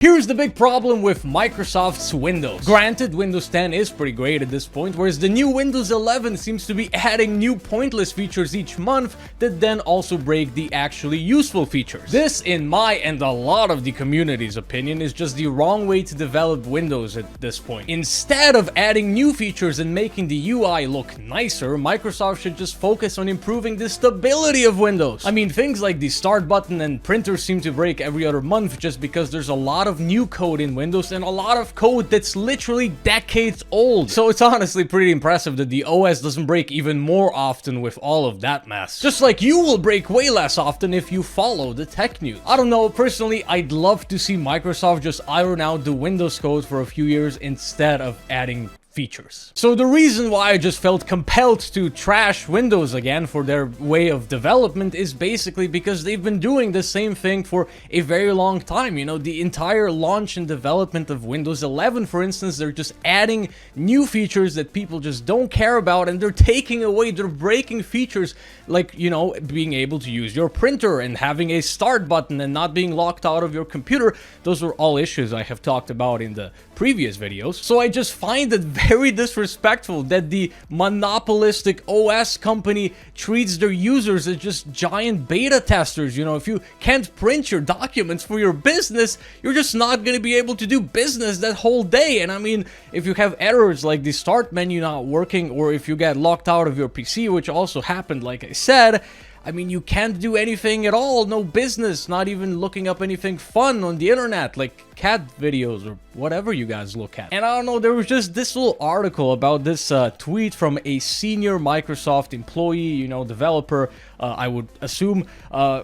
Here's the big problem with Microsoft's Windows. Granted, Windows 10 is pretty great at this point, whereas the new Windows 11 seems to be adding new pointless features each month that then also break the actually useful features. This, in my and a lot of the community's opinion, is just the wrong way to develop Windows at this point. Instead of adding new features and making the UI look nicer, Microsoft should just focus on improving the stability of Windows. I mean, things like the start button and printers seem to break every other month just because there's a lot of new code in Windows and a lot of code that's literally decades old. So it's honestly pretty impressive that the OS doesn't break even more often with all of that mess. Just like you will break way less often if you follow the tech news. I don't know, personally, I'd love to see Microsoft just iron out the Windows code for a few years instead of adding features. So the reason why I just felt compelled to trash Windows again for their way of development is basically because they've been doing the same thing for a very long time. You know, the entire launch and development of Windows 11, for instance, they're just adding new features that people just don't care about, and they're taking away, they're breaking features like, you know, being able to use your printer and having a start button and not being locked out of your computer. Those are all issues I have talked about in the previous videos. So I just find it very disrespectful that the monopolistic OS company treats their users as just giant beta testers. You know, if you can't print your documents for your business, you're just not going to be able to do business that whole day. And I mean, if you have errors like the start menu not working, or if you get locked out of your PC, which also happened, like I said, I mean, you can't do anything at all, no business, not even looking up anything fun on the internet, like cat videos or whatever you guys look at. And I don't know, there was just this little article about this tweet from a senior Microsoft employee, you know, developer, I would assume,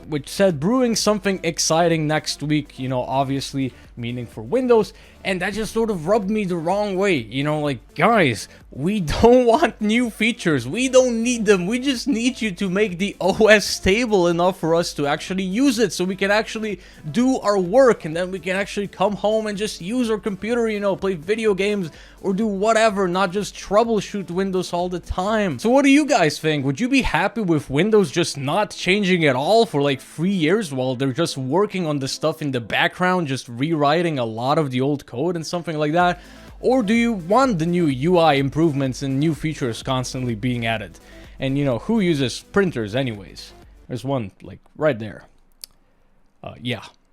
which said brewing something exciting next week, you know, obviously meaning for Windows. And that just sort of rubbed me the wrong way, you know, like, guys, we don't want new features, we don't need them, we just need you to make the OS stable enough for us to actually use it, so we can actually do our work, and then we can actually come home and just use our computer, you know, play video games, or do whatever, not just troubleshoot Windows all the time. So what do you guys think? Would you be happy with Windows just not changing at all for like 3 years while they're just working on the stuff in the background, just rewriting a lot of the old code and something like that? Or do you want the new UI improvements and new features constantly being added? And you know, who uses printers anyways? There's one like right there. Yeah.